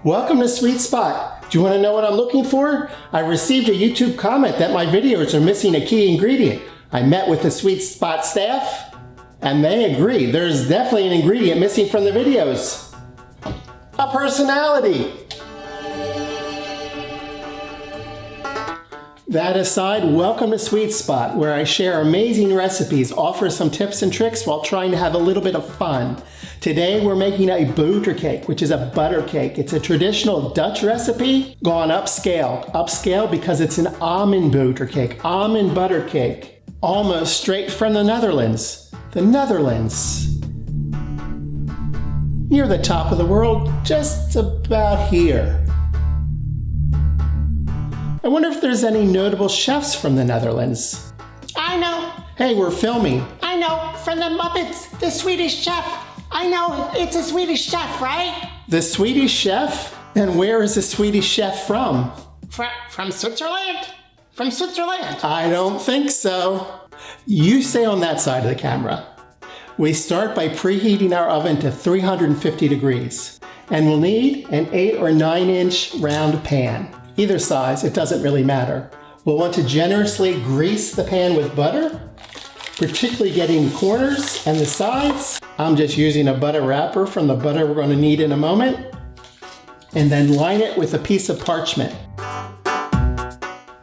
Welcome to Sweet Spot. Do you want to know what I'm looking for? I received a YouTube comment that my videos are missing a key ingredient. I met with the Sweet Spot staff and they agree. There's definitely an ingredient missing from the videos. A personality. That aside, welcome to Sweet Spot, where I share amazing recipes, offer some tips and tricks while trying to have a little bit of fun. Today we're making a buttercake, which is a butter cake. It's a traditional Dutch recipe gone upscale. Upscale because it's an almond buttercake, almond butter cake, almost straight from the Netherlands. The Netherlands. Near the top of the world, just about here. I wonder if there's any notable chefs from the Netherlands. I know. Hey, we're filming. I know. From the Muppets, the Swedish Chef. I know. It's a Swedish chef, right? The Swedish Chef? And where is the Swedish Chef from? From Switzerland. From Switzerland. I don't think so. You stay on that side of the camera. We start by preheating our oven to 350 degrees. And we'll need an 8 or 9 inch round pan. Either size, it doesn't really matter. We'll want to generously grease the pan with butter, particularly getting the corners and the sides. I'm just using a butter wrapper from the butter we're going to need in a moment. And then line it with a piece of parchment.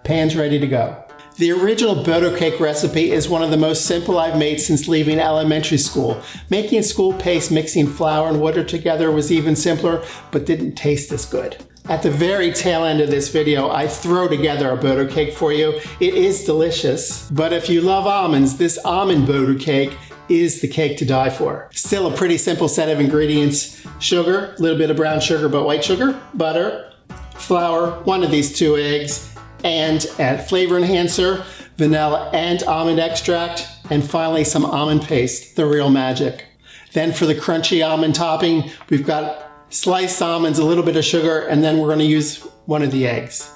Pan's ready to go. The original butter cake recipe is one of the most simple I've made since leaving elementary school. Making school paste mixing flour and water together was even simpler, but didn't taste as good. At the very tail end of this video, I throw together a butter cake for you. It is delicious, but if you love almonds, this almond butter cake is the cake to die for. Still a pretty simple set of ingredients. Sugar, a little bit of brown sugar, but white sugar, butter, flour, one of these 2 eggs, and add flavor enhancer, vanilla and almond extract, and finally some almond paste, the real magic. Then for the crunchy almond topping, we've got sliced almonds, a little bit of sugar, and then we're going to use one of the eggs.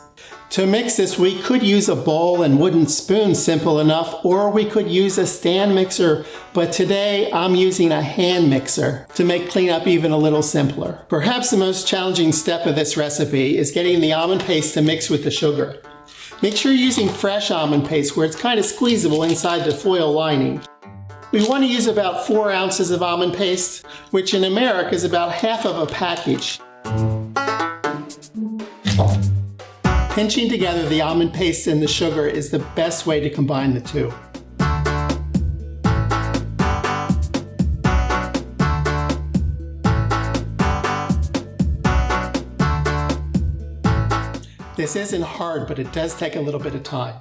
To mix this, we could use a bowl and wooden spoon, simple enough, or we could use a stand mixer, but today I'm using a hand mixer to make cleanup even a little simpler. Perhaps the most challenging step of this recipe is getting the almond paste to mix with the sugar. Make sure you're using fresh almond paste where it's kind of squeezable inside the foil lining. We want to use about 4 ounces of almond paste, which in America is about half of a package. Pinching together the almond paste and the sugar is the best way to combine the two. This isn't hard, but it does take a little bit of time.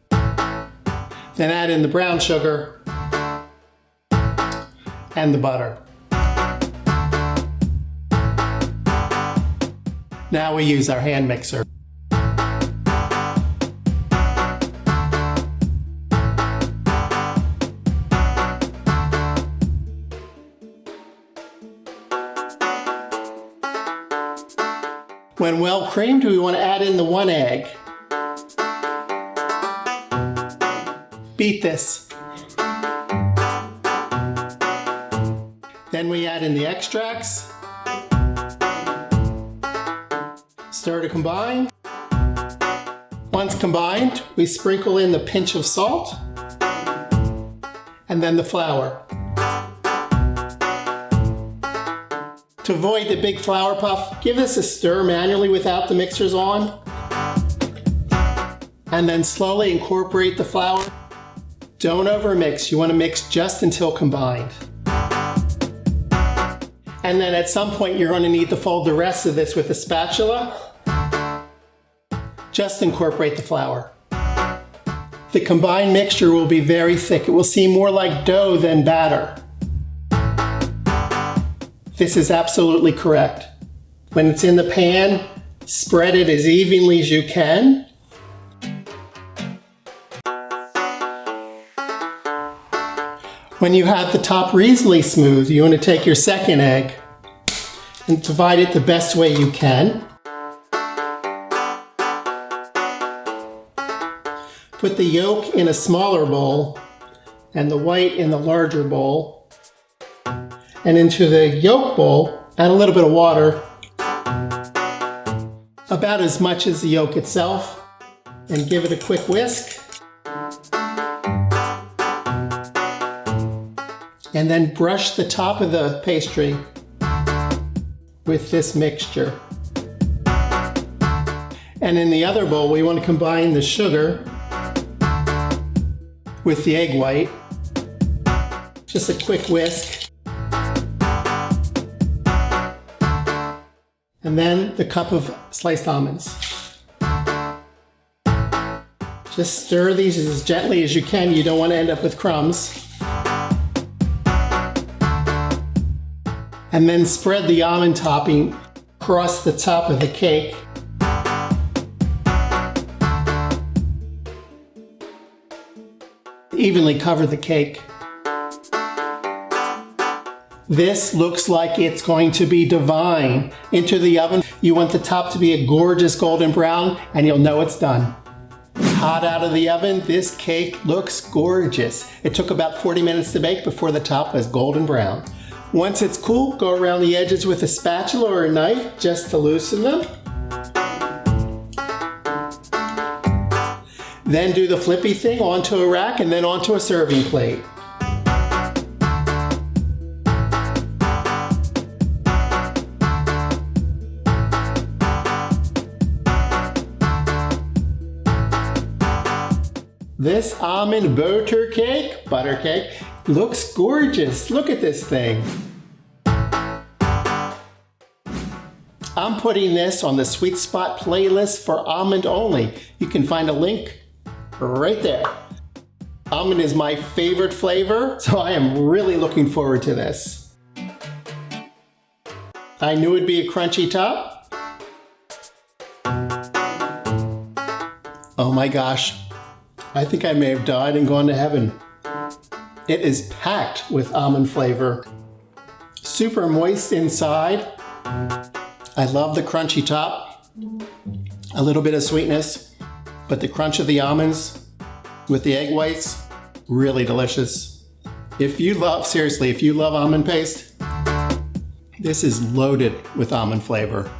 Then add in the brown sugar and the butter. Now we use our hand mixer. When well creamed, we want to add in the 1 egg. Beat this. Then we add in the extracts. Stir to combine. Once combined, we sprinkle in the pinch of salt and then the flour. To avoid the big flour puff, give this a stir manually without the mixers on. And then slowly incorporate the flour. Don't overmix, you want to mix just until combined. And then at some point you're going to need to fold the rest of this with a spatula. Just incorporate the flour. The combined mixture will be very thick. It will seem more like dough than batter. This is absolutely correct. When it's in the pan, spread it as evenly as you can. When you have the top reasonably smooth, you want to take your second egg and divide it the best way you can. Put the yolk in a smaller bowl and the white in the larger bowl. And into the yolk bowl, add a little bit of water about as much as the yolk itself, and give it a quick whisk. And then brush the top of the pastry with this mixture. And in the other bowl, we want to combine the sugar with the egg white. Just a quick whisk. And then the cup of sliced almonds. Just stir these as gently as you can. You don't want to end up with crumbs. And then spread the almond topping across the top of the cake. Evenly cover the cake. This looks like it's going to be divine. Into the oven. You want the top to be a gorgeous golden brown, and you'll know it's done. Hot out of the oven, this cake looks gorgeous. It took about 40 minutes to bake before the top was golden brown. Once it's cool, go around the edges with a spatula or a knife just to loosen them. Then do the flippy thing onto a rack and then onto a serving plate. This almond buttercake, looks gorgeous. Look at this thing. I'm putting this on the Sweet Spot playlist for almond only. You can find a link right there. Almond is my favorite flavor, so I am really looking forward to this. I knew it'd be a crunchy top. Oh my gosh, I think I may have died and gone to heaven. It is packed with almond flavor. Super moist inside. I love the crunchy top. A little bit of sweetness, but the crunch of the almonds with the egg whites, really delicious. If you love almond paste, this is loaded with almond flavor.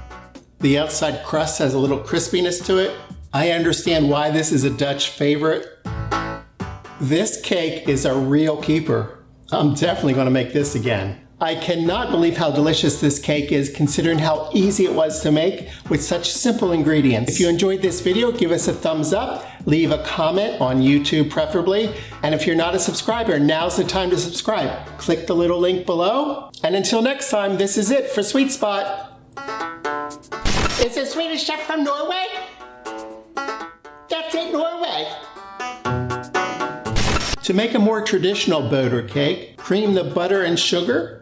The outside crust has a little crispiness to it. I understand why this is a Dutch favorite. This cake is a real keeper. I'm definitely going to make this again. I cannot believe how delicious this cake is considering how easy it was to make with such simple ingredients. If you enjoyed this video, give us a thumbs up, leave a comment on YouTube preferably, and if you're not a subscriber, now's the time to subscribe. Click the little link below, and until next time, this is it for Sweet Spot. Is the Swedish Chef from Norway? That's it, Norway. To make a more traditional Boterkoek, cream the butter and sugar.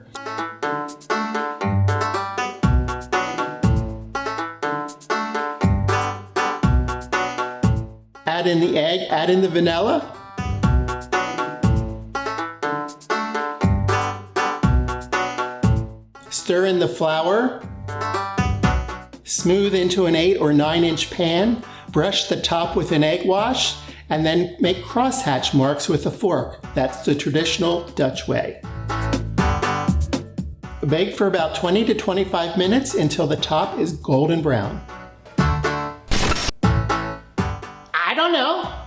Add in the egg, add in the vanilla. Stir in the flour. Smooth into an 8 or 9 inch pan. Brush the top with an egg wash. And then make crosshatch marks with a fork. That's the traditional Dutch way. Bake for about 20 to 25 minutes until the top is golden brown. I don't know.